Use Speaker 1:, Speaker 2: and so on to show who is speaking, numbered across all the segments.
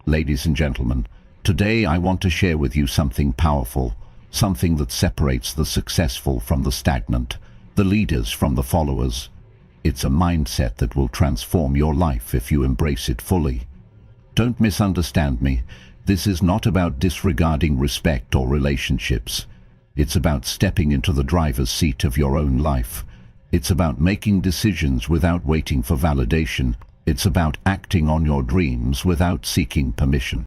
Speaker 1: Ladies and gentlemen, today I want to share with you something powerful, something that separates the successful from the stagnant, the leaders from the followers. It's a mindset that will transform your life if you embrace it fully. Don't misunderstand me. This is not about disregarding respect or relationships. It's about stepping into the driver's seat of your own life. It's about making decisions without waiting for validation. It's about acting on your dreams without seeking permission.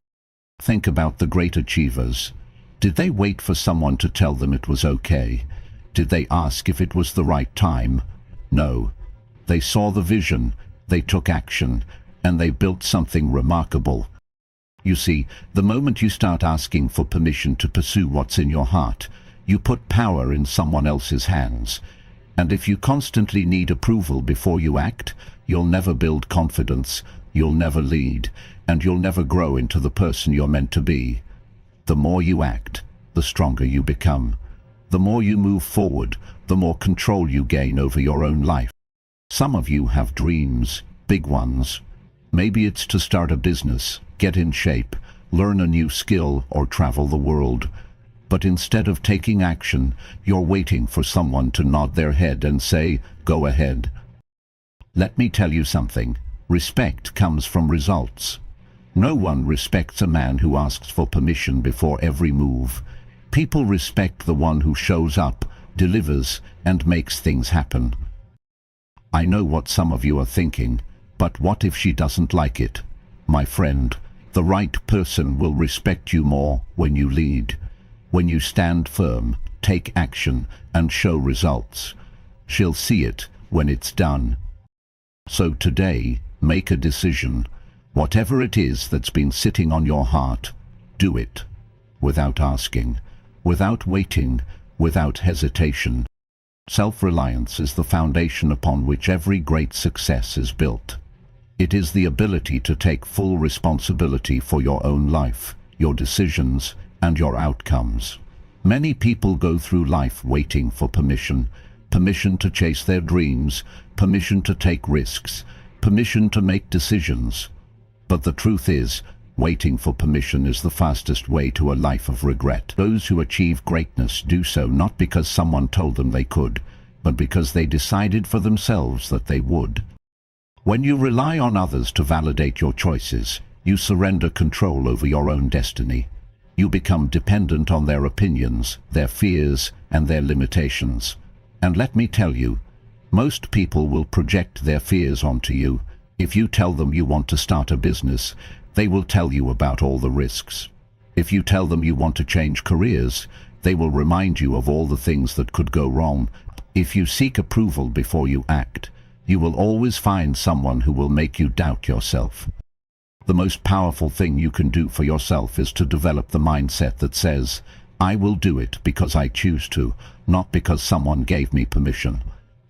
Speaker 1: Think about the great achievers. Did they wait for someone to tell them it was okay? Did they ask if it was the right time? No. They saw the vision, they took action, and they built something remarkable. You see, the moment you start asking for permission to pursue what's in your heart, you put power in someone else's hands. And if you constantly need approval before you act, you'll never build confidence, you'll never lead, and you'll never grow into the person you're meant to be. The more you act, the stronger you become. The more you move forward, the more control you gain over your own life. Some of you have dreams, big ones. Maybe it's to start a business, get in shape, learn a new skill, or travel the world. But instead of taking action, you're waiting for someone to nod their head and say, "Go ahead." Let me tell you something. Respect comes from results. No one respects a man who asks for permission before every move. People respect the one who shows up, delivers, and makes things happen. I know what some of you are thinking, but what if she doesn't like it? My friend, the right person will respect you more when you lead. When you stand firm, take action, and show results. She'll see it when it's done. So today, make a decision. Whatever it is that's been sitting on your heart, do it. Without asking, without waiting, without hesitation. Self-reliance is the foundation upon which every great success is built. It is the ability to take full responsibility for your own life, your decisions, and your outcomes. Many people go through life waiting for permission to chase their dreams, permission to take risks, permission to make decisions. But the truth is, waiting for permission is the fastest way to a life of regret. Those who achieve greatness do so not because someone told them they could, but because they decided for themselves that they would. When you rely on others to validate your choices, you surrender control over your own destiny. You become dependent on their opinions, their fears, and their limitations. And let me tell you, most people will project their fears onto you. If you tell them you want to start a business, they will tell you about all the risks. If you tell them you want to change careers, they will remind you of all the things that could go wrong. If you seek approval before you act, you will always find someone who will make you doubt yourself. The most powerful thing you can do for yourself is to develop the mindset that says, "I will do it because I choose to, not because someone gave me permission."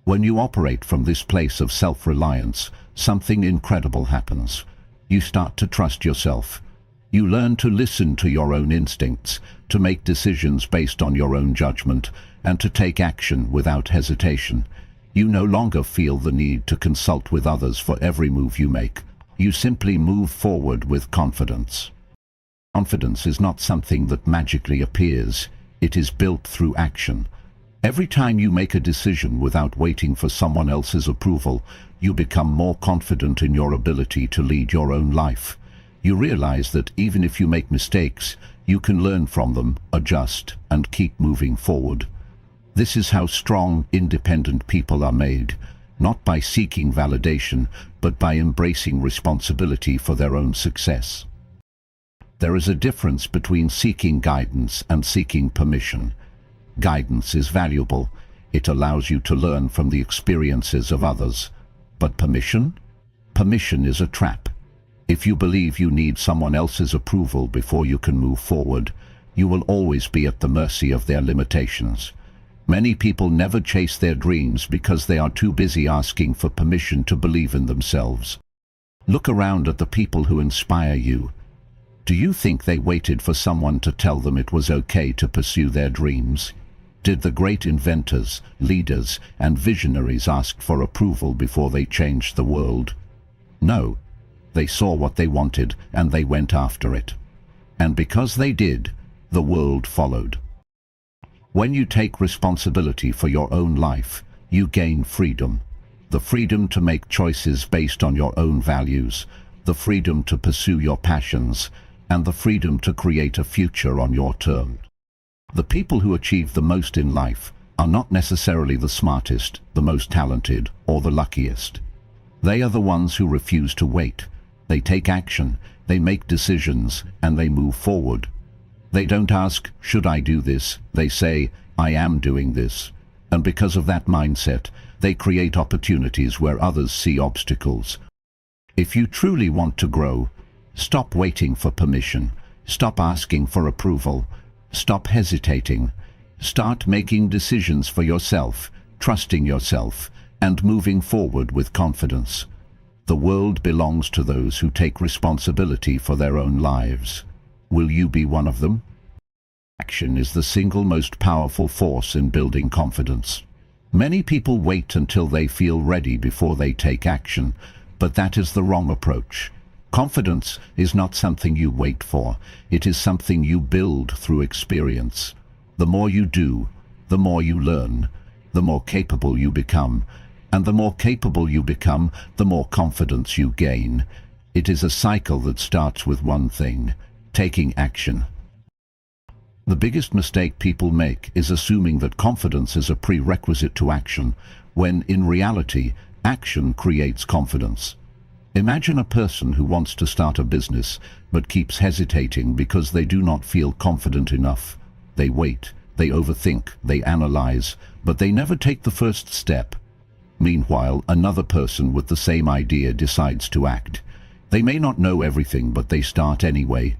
Speaker 1: When you operate from this place of self-reliance, something incredible happens. You start to trust yourself. You learn to listen to your own instincts, to make decisions based on your own judgment, and to take action without hesitation. You no longer feel the need to consult with others for every move you make. You simply move forward with confidence. Confidence is not something that magically appears. It is built through action. Every time you make a decision without waiting for someone else's approval, you become more confident in your ability to lead your own life. You realize that even if you make mistakes, you can learn from them, adjust, and keep moving forward. This is how strong, independent people are made, not by seeking validation, but by embracing responsibility for their own success. There is a difference between seeking guidance and seeking permission. Guidance is valuable. It allows you to learn from the experiences of others. But permission? Permission is a trap. If you believe you need someone else's approval before you can move forward, you will always be at the mercy of their limitations. Many people never chase their dreams because they are too busy asking for permission to believe in themselves. Look around at the people who inspire you. Do you think they waited for someone to tell them it was okay to pursue their dreams? Did the great inventors, leaders, and visionaries ask for approval before they changed the world? No. They saw what they wanted and they went after it. And because they did, the world followed. When you take responsibility for your own life, you gain freedom. The freedom to make choices based on your own values, the freedom to pursue your passions, and the freedom to create a future on your terms. The people who achieve the most in life are not necessarily the smartest, the most talented, or the luckiest. They are the ones who refuse to wait. They take action, they make decisions, and they move forward. They don't ask, should I do this? They say, I am doing this. And because of that mindset, they create opportunities where others see obstacles. If you truly want to grow, stop waiting for permission. Stop asking for approval. Stop hesitating. Start making decisions for yourself, trusting yourself, and moving forward with confidence. The world belongs to those who take responsibility for their own lives. Will you be one of them? Action is the single most powerful force in building confidence. Many people wait until they feel ready before they take action, but that is the wrong approach. Confidence is not something you wait for. It is something you build through experience. The more you do, the more you learn, the more capable you become, and the more capable you become, the more confidence you gain. It is a cycle that starts with one thing: taking action. The biggest mistake people make is assuming that confidence is a prerequisite to action, when in reality, action creates confidence. Imagine a person who wants to start a business but keeps hesitating because they do not feel confident enough. They wait, they overthink, they analyze, but they never take the first step. Meanwhile, another person with the same idea decides to act. They may not know everything, but they start anyway.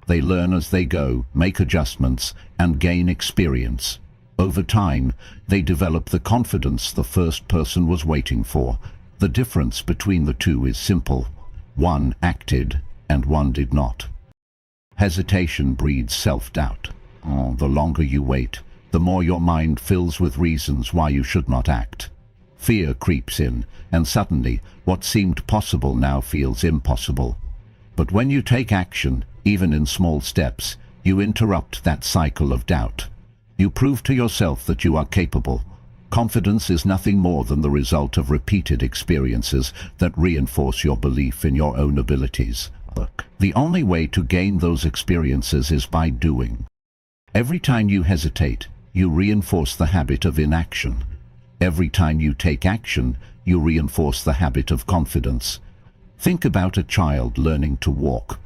Speaker 1: They learn as they go, make adjustments, and gain experience. Over time, they develop the confidence the first person was waiting for. The difference between the two is simple. One acted, and one did not. Hesitation breeds self-doubt. The longer you wait, the more your mind fills with reasons why you should not act. Fear creeps in, and suddenly, what seemed possible now feels impossible. But when you take action, even in small steps, you interrupt that cycle of doubt. You prove to yourself that you are capable. Confidence is nothing more than the result of repeated experiences that reinforce your belief in your own abilities. The only way to gain those experiences is by doing. Every time you hesitate, you reinforce the habit of inaction. Every time you take action, you reinforce the habit of confidence. Think about a child learning to walk.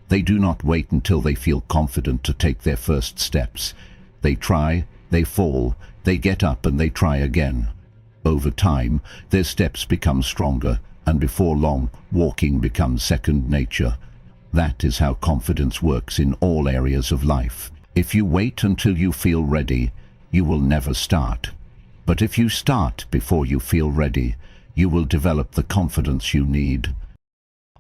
Speaker 1: They do not wait until they feel confident to take their first steps. They try, they fall, they get up and they try again. Over time, their steps become stronger, and before long, walking becomes second nature. That is how confidence works in all areas of life. If you wait until you feel ready, you will never start. But if you start before you feel ready, you will develop the confidence you need.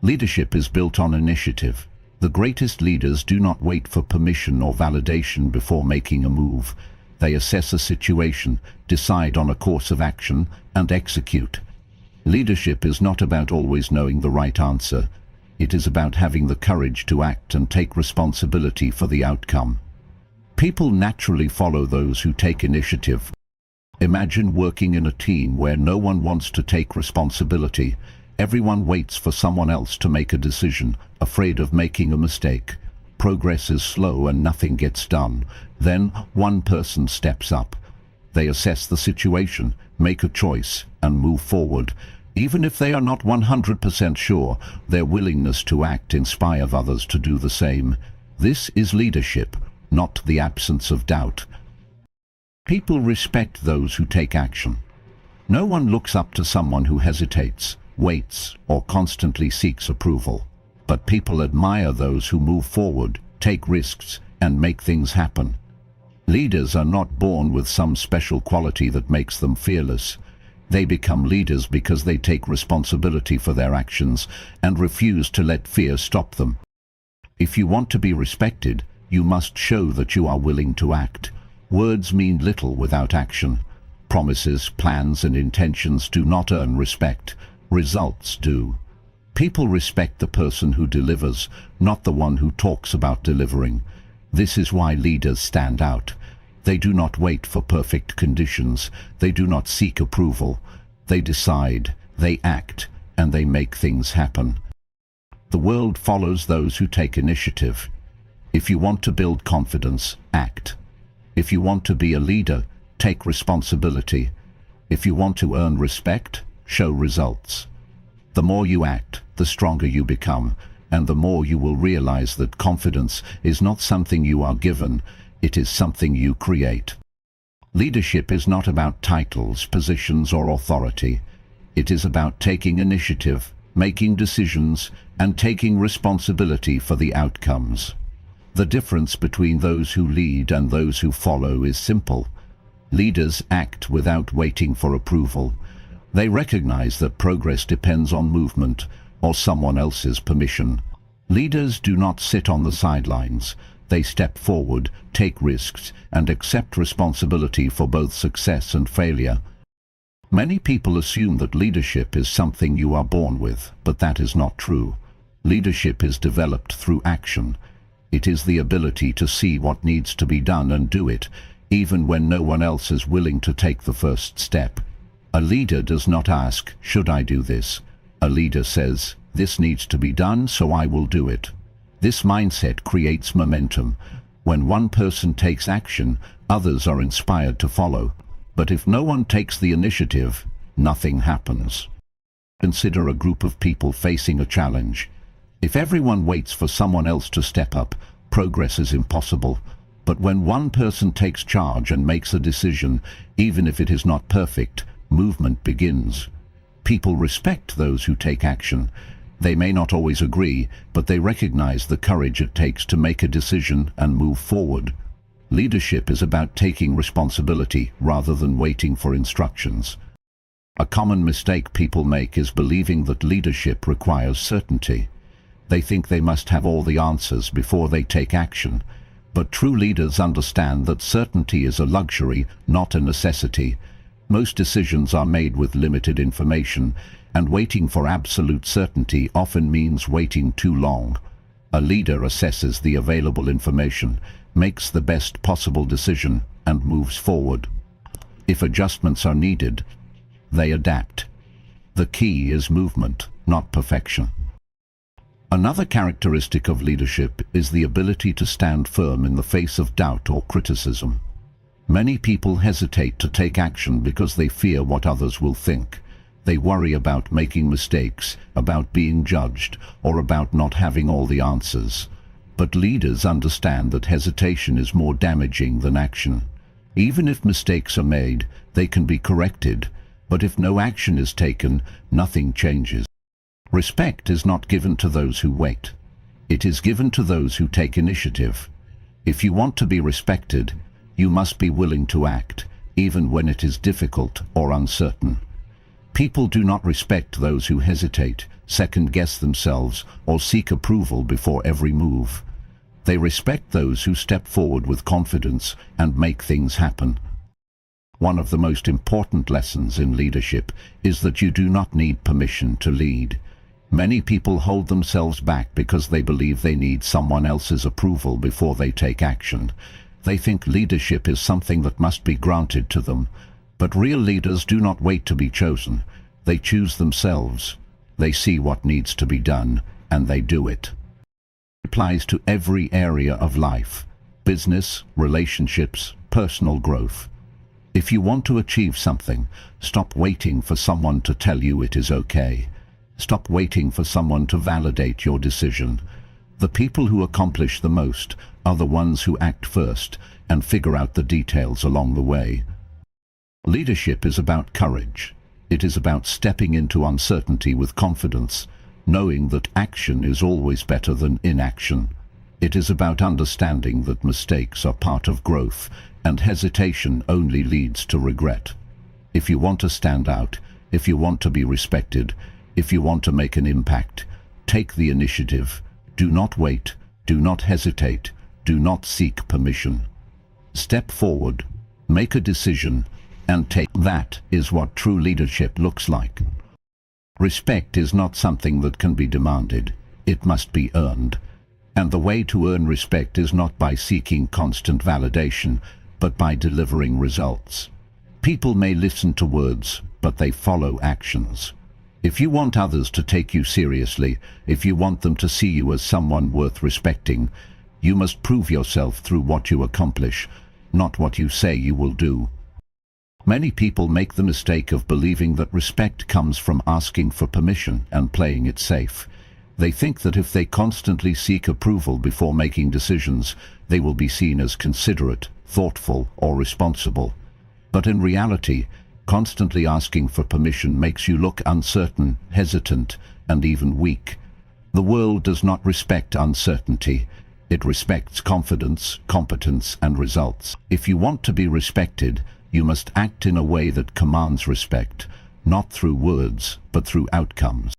Speaker 1: Leadership is built on initiative. The greatest leaders do not wait for permission or validation before making a move. They assess a situation, decide on a course of action, and execute. Leadership is not about always knowing the right answer. It is about having the courage to act and take responsibility for the outcome. People naturally follow those who take initiative. Imagine working in a team where no one wants to take responsibility. Everyone waits for someone else to make a decision, afraid of making a mistake. Progress is slow and nothing gets done. Then one person steps up. They assess the situation, make a choice, and move forward. Even if they are not 100% sure, their willingness to act inspires others to do the same. This is leadership, not the absence of doubt. People respect those who take action. No one looks up to someone who hesitates, waits, or constantly seeks approval. But people admire those who move forward, take risks, and make things happen. Leaders are not born with some special quality that makes them fearless. They become leaders because they take responsibility for their actions and refuse to let fear stop them. If you want to be respected, you must show that you are willing to act. Words mean little without action. Promises, plans, and intentions do not earn respect. Results do. People respect the person who delivers, not the one who talks about delivering. This is why leaders stand out. They do not wait for perfect conditions. They do not seek approval. They decide, they act, and they make things happen. The world follows those who take initiative. If you want to build confidence, act. If you want to be a leader, take responsibility. If you want to earn respect, show results. The more you act, the stronger you become, and the more you will realize that confidence is not something you are given, it is something you create. Leadership is not about titles, positions, or authority. It is about taking initiative, making decisions, and taking responsibility for the outcomes. The difference between those who lead and those who follow is simple. Leaders act without waiting for approval. They recognize that progress depends on movement or someone else's permission. Leaders do not sit on the sidelines. They step forward, take risks, and accept responsibility for both success and failure. Many people assume that leadership is something you are born with, but that is not true. Leadership is developed through action. It is the ability to see what needs to be done and do it, even when no one else is willing to take the first step. A leader does not ask, "Should I do this?" A leader says, "This needs to be done, so I will do it." This mindset creates momentum. When one person takes action, others are inspired to follow. But if no one takes the initiative, nothing happens. Consider a group of people facing a challenge. If everyone waits for someone else to step up, progress is impossible. But when one person takes charge and makes a decision, even if it is not perfect, movement begins. People respect those who take action. They may not always agree, but they recognize the courage it takes to make a decision and move forward. Leadership is about taking responsibility rather than waiting for instructions. A common mistake people make is believing that leadership requires certainty. They think they must have all the answers before they take action. But true leaders understand that certainty is a luxury, not a necessity. Most decisions are made with limited information, and waiting for absolute certainty often means waiting too long. A leader assesses the available information, makes the best possible decision, and moves forward. If adjustments are needed, they adapt. The key is movement, not perfection. Another characteristic of leadership is the ability to stand firm in the face of doubt or criticism. Many people hesitate to take action because they fear what others will think. They worry about making mistakes, about being judged, or about not having all the answers. But leaders understand that hesitation is more damaging than action. Even if mistakes are made, they can be corrected, but if no action is taken, nothing changes. Respect is not given to those who wait. It is given to those who take initiative. If you want to be respected, you must be willing to act, even when it is difficult or uncertain. People do not respect those who hesitate, second-guess themselves, or seek approval before every move. They respect those who step forward with confidence and make things happen. One of the most important lessons in leadership is that you do not need permission to lead. Many people hold themselves back because they believe they need someone else's approval before they take action. They think leadership is something that must be granted to them. But real leaders do not wait to be chosen. They choose themselves. They see what needs to be done, and they do it. It applies to every area of life: business, relationships, personal growth. If you want to achieve something, stop waiting for someone to tell you it is okay. Stop waiting for someone to validate your decision. The people who accomplish the most are the ones who act first and figure out the details along the way. Leadership is about courage. It is about stepping into uncertainty with confidence, knowing that action is always better than inaction. It is about understanding that mistakes are part of growth, and hesitation only leads to regret. If you want to stand out, if you want to be respected, if you want to make an impact, take the initiative. Do not wait, do not hesitate, do not seek permission. Step forward, make a decision, and take. That is what true leadership looks like. Respect is not something that can be demanded. It must be earned. And the way to earn respect is not by seeking constant validation, but by delivering results. People may listen to words, but they follow actions. If you want others to take you seriously, if you want them to see you as someone worth respecting, you must prove yourself through what you accomplish, not what you say you will do. Many people make the mistake of believing that respect comes from asking for permission and playing it safe. They think that if they constantly seek approval before making decisions, they will be seen as considerate, thoughtful, or responsible. But in reality, constantly asking for permission makes you look uncertain, hesitant, and even weak. The world does not respect uncertainty. It respects confidence, competence, and results. If you want to be respected, you must act in a way that commands respect, not through words, but through outcomes.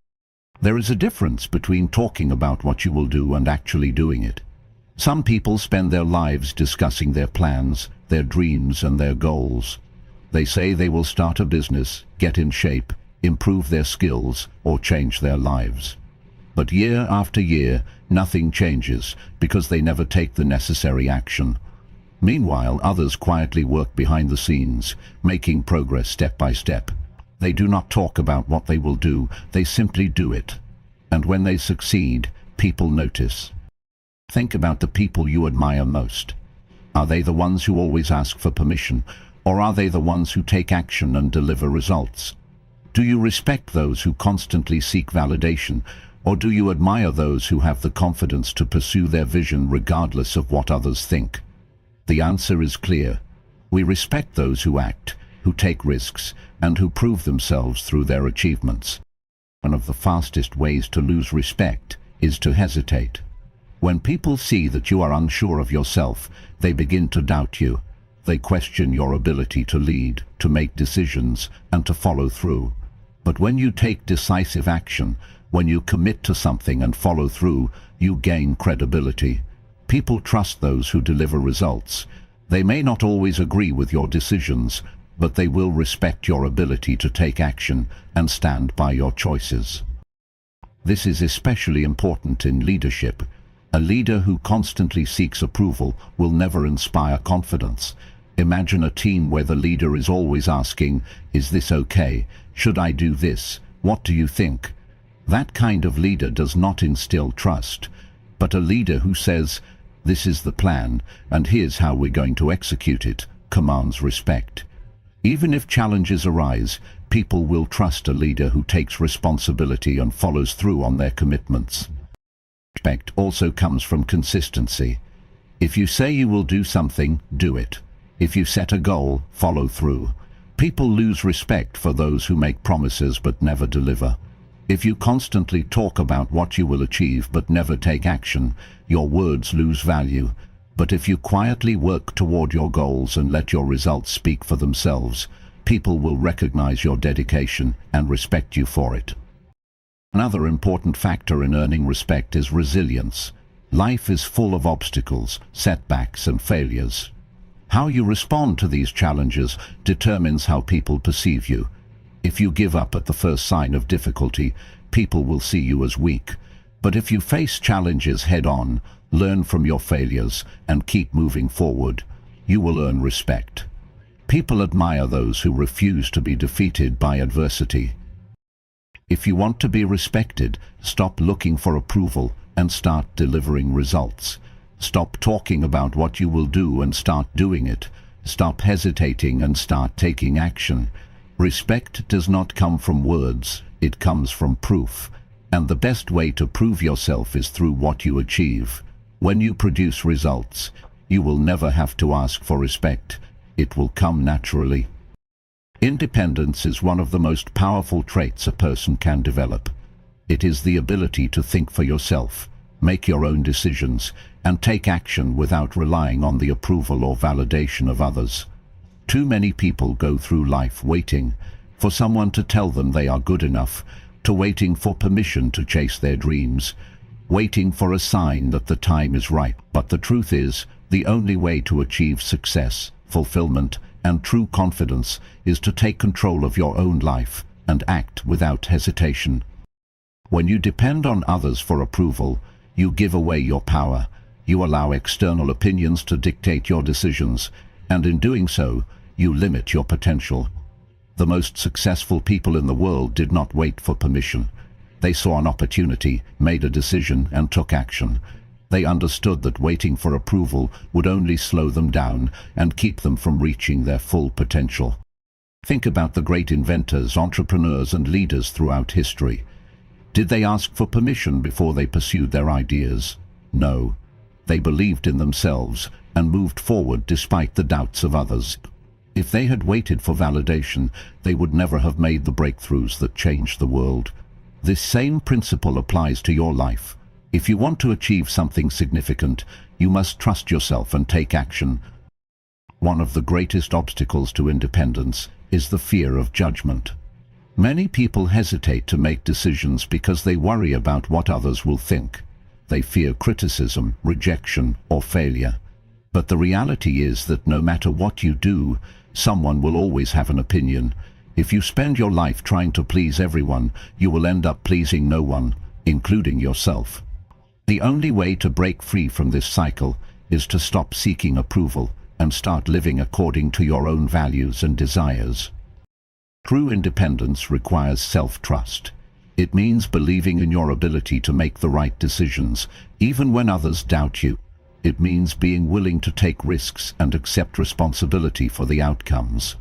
Speaker 1: There is a difference between talking about what you will do and actually doing it. Some people spend their lives discussing their plans, their dreams, and their goals. They say they will start a business, get in shape, improve their skills, or change their lives. But year after year, nothing changes because they never take the necessary action. Meanwhile, others quietly work behind the scenes, making progress step by step. They do not talk about what they will do, they simply do it. And when they succeed, people notice. Think about the people you admire most. Are they the ones who always ask for permission, or are they the ones who take action and deliver results? Do you respect those who constantly seek validation, or do you admire those who have the confidence to pursue their vision regardless of what others think? The answer is clear. We respect those who act, who take risks, and who prove themselves through their achievements. One of the fastest ways to lose respect is to hesitate. When people see that you are unsure of yourself, they begin to doubt you. They question your ability to lead, to make decisions, and to follow through. But when you take decisive action, when you commit to something and follow through, you gain credibility. People trust those who deliver results. They may not always agree with your decisions, but they will respect your ability to take action and stand by your choices. This is especially important in leadership. A leader who constantly seeks approval will never inspire confidence. Imagine a team where the leader is always asking, "Is this okay? Should I do this? What do you think?" That kind of leader does not instill trust. But a leader who says, "This is the plan, and here's how we're going to execute it," commands respect. Even if challenges arise, people will trust a leader who takes responsibility and follows through on their commitments. Respect also comes from consistency. If you say you will do something, do it. If you set a goal, follow through. People lose respect for those who make promises but never deliver. If you constantly talk about what you will achieve but never take action, your words lose value. But if you quietly work toward your goals and let your results speak for themselves, people will recognize your dedication and respect you for it. Another important factor in earning respect is resilience. Life is full of obstacles, setbacks, and failures. How you respond to these challenges determines how people perceive you. If you give up at the first sign of difficulty, people will see you as weak. But if you face challenges head-on, learn from your failures, and keep moving forward, you will earn respect. People admire those who refuse to be defeated by adversity. If you want to be respected, stop looking for approval and start delivering results. Stop talking about what you will do and start doing it. Stop hesitating and start taking action. Respect does not come from words, it comes from proof. And the best way to prove yourself is through what you achieve. When you produce results, you will never have to ask for respect. It will come naturally. Independence is one of the most powerful traits a person can develop. It is the ability to think for yourself, make your own decisions, and take action without relying on the approval or validation of others. Too many people go through life waiting for someone to tell them they are good enough, to waiting for permission to chase their dreams, waiting for a sign that the time is right. But the truth is, the only way to achieve success, fulfillment, and true confidence is to take control of your own life, and act without hesitation. When you depend on others for approval, you give away your power. You allow external opinions to dictate your decisions, and in doing so, you limit your potential. The most successful people in the world did not wait for permission. They saw an opportunity, made a decision, and took action. They understood that waiting for approval would only slow them down and keep them from reaching their full potential. Think about the great inventors, entrepreneurs, and leaders throughout history. Did they ask for permission before they pursued their ideas? No. They believed in themselves and moved forward despite the doubts of others. If they had waited for validation, they would never have made the breakthroughs that changed the world. This same principle applies to your life. If you want to achieve something significant, you must trust yourself and take action. One of the greatest obstacles to independence is the fear of judgment. Many people hesitate to make decisions because they worry about what others will think. They fear criticism, rejection, or failure. But the reality is that no matter what you do, someone will always have an opinion. If you spend your life trying to please everyone, you will end up pleasing no one, including yourself. The only way to break free from this cycle is to stop seeking approval and start living according to your own values and desires. True independence requires self-trust. It means believing in your ability to make the right decisions, even when others doubt you. It means being willing to take risks and accept responsibility for the outcomes.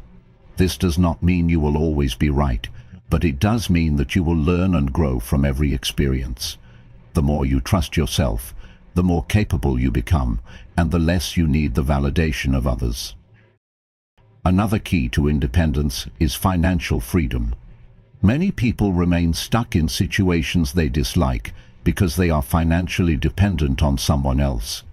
Speaker 1: This does not mean you will always be right, but it does mean that you will learn and grow from every experience. The more you trust yourself, the more capable you become, and the less you need the validation of others. Another key to independence is financial freedom. Many people remain stuck in situations they dislike because they are financially dependent on someone else.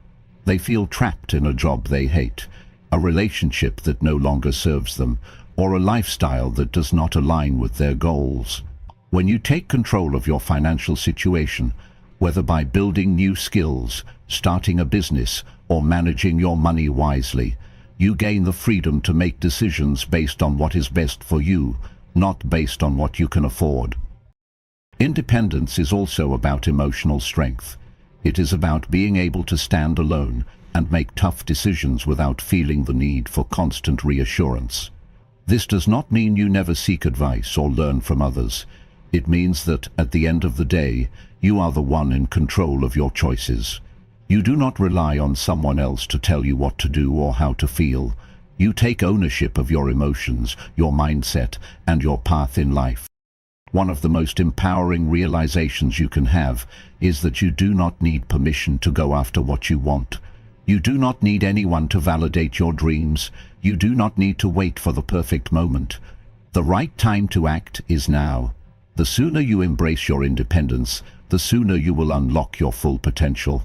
Speaker 1: They feel trapped in a job they hate, a relationship that no longer serves them, or a lifestyle that does not align with their goals. When you take control of your financial situation, whether by building new skills, starting a business, or managing your money wisely, you gain the freedom to make decisions based on what is best for you, not based on what you can afford. Independence is also about emotional strength. It is about being able to stand alone and make tough decisions without feeling the need for constant reassurance. This does not mean you never seek advice or learn from others. It means that, at the end of the day, you are the one in control of your choices. You do not rely on someone else to tell you what to do or how to feel. You take ownership of your emotions, your mindset, and your path in life. One of the most empowering realizations you can have is that you do not need permission to go after what you want. You do not need anyone to validate your dreams. You do not need to wait for the perfect moment. The right time to act is now. The sooner you embrace your independence, the sooner you will unlock your full potential.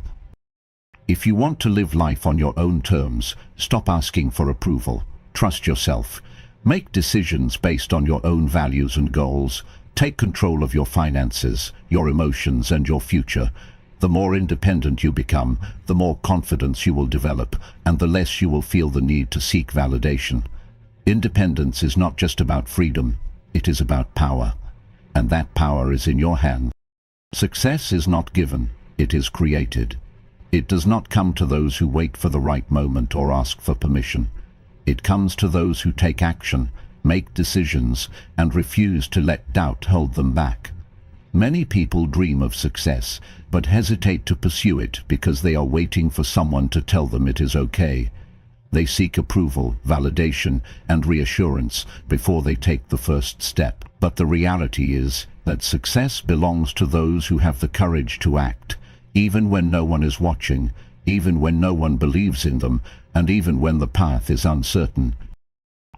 Speaker 1: If you want to live life on your own terms, stop asking for approval. Trust yourself. Make decisions based on your own values and goals. Take control of your finances, your emotions, and your future. The more independent you become, the more confidence you will develop, and the less you will feel the need to seek validation. Independence is not just about freedom, it is about power. And that power is in your hand. Success is not given, it is created. It does not come to those who wait for the right moment or ask for permission. It comes to those who take action, make decisions, and refuse to let doubt hold them back. Many people dream of success, but hesitate to pursue it because they are waiting for someone to tell them it is okay. They seek approval, validation, and reassurance before they take the first step. But the reality is that success belongs to those who have the courage to act, even when no one is watching, even when no one believes in them, and even when the path is uncertain.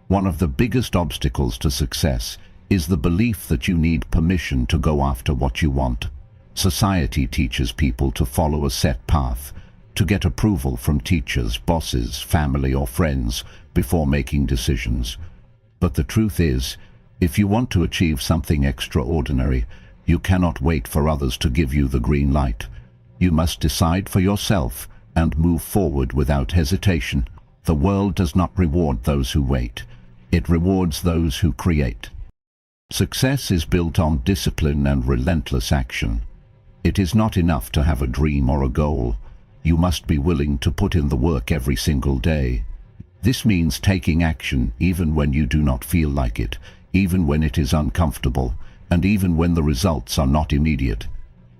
Speaker 1: One of the biggest obstacles to success is the belief that you need permission to go after what you want. Society teaches people to follow a set path, to get approval from teachers, bosses, family, or friends before making decisions. But the truth is, if you want to achieve something extraordinary, you cannot wait for others to give you the green light. You must decide for yourself and move forward without hesitation. The world does not reward those who wait. It rewards those who create. Success is built on discipline and relentless action. It is not enough to have a dream or a goal. You must be willing to put in the work every single day. This means taking action even when you do not feel like it, even when it is uncomfortable, and even when the results are not immediate.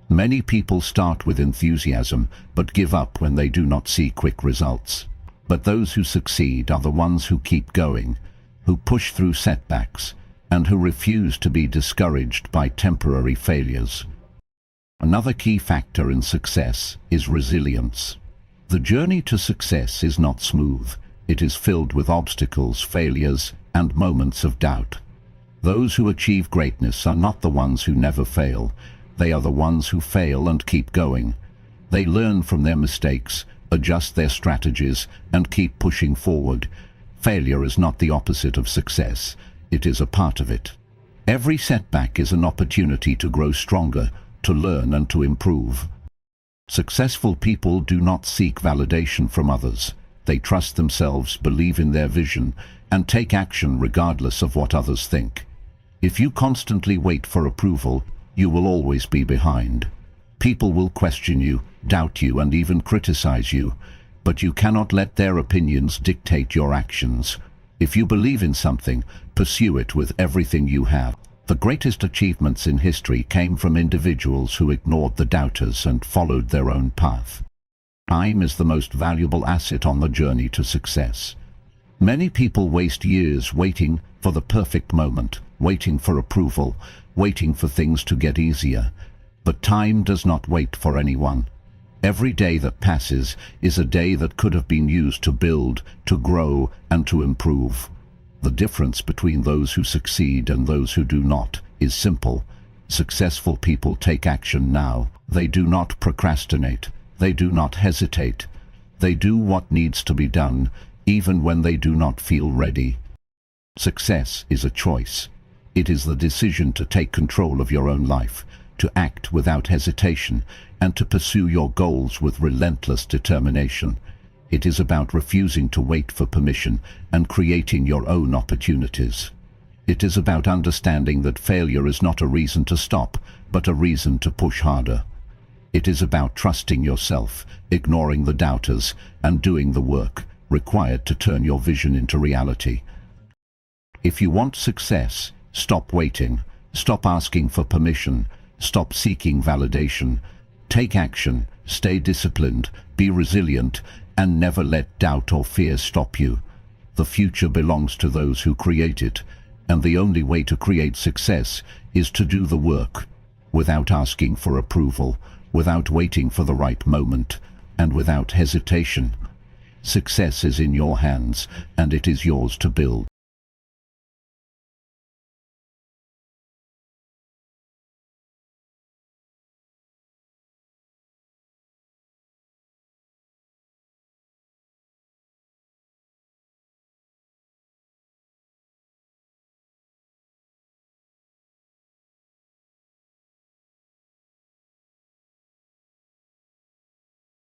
Speaker 1: Many people start with enthusiasm, but give up when they do not see quick results. But those who succeed are the ones who keep going, who push through setbacks, and who refuse to be discouraged by temporary failures. Another key factor in success is resilience. The journey to success is not smooth. It is filled with obstacles, failures, and moments of doubt. Those who achieve greatness are not the ones who never fail. They are the ones who fail and keep going. They learn from their mistakes, adjust their strategies, and keep pushing forward. Failure is not the opposite of success. It is a part of it. Every setback is an opportunity to grow stronger, to learn and to improve. Successful people do not seek validation from others. They trust themselves, believe in their vision, and take action regardless of what others think. If you constantly wait for approval, you will always be behind. People will question you, doubt you, and even criticize you, but you cannot let their opinions dictate your actions. If you believe in something, pursue it with everything you have. The greatest achievements in history came from individuals who ignored the doubters and followed their own path. Time is the most valuable asset on the journey to success. Many people waste years waiting for the perfect moment, waiting for approval, waiting for things to get easier. But time does not wait for anyone. Every day that passes is a day that could have been used to build, to grow, and to improve. The difference between those who succeed and those who do not is simple. Successful people take action now. They do not procrastinate. They do not hesitate. They do what needs to be done, even when they do not feel ready. Success is a choice. It is the decision to take control of your own life, to act without hesitation, and to pursue your goals with relentless determination. It is about refusing to wait for permission and creating your own opportunities. It is about understanding that failure is not a reason to stop, but a reason to push harder. It is about trusting yourself, ignoring the doubters, and doing the work required to turn your vision into reality. If you want success, stop waiting, stop asking for permission, stop seeking validation. Take action, stay disciplined, be resilient, and never let doubt or fear stop you. The future belongs to those who create it, and the only way to create success is to do the work, without asking for approval, without waiting for the right moment, and without hesitation. Success is in your hands, and it is yours to build.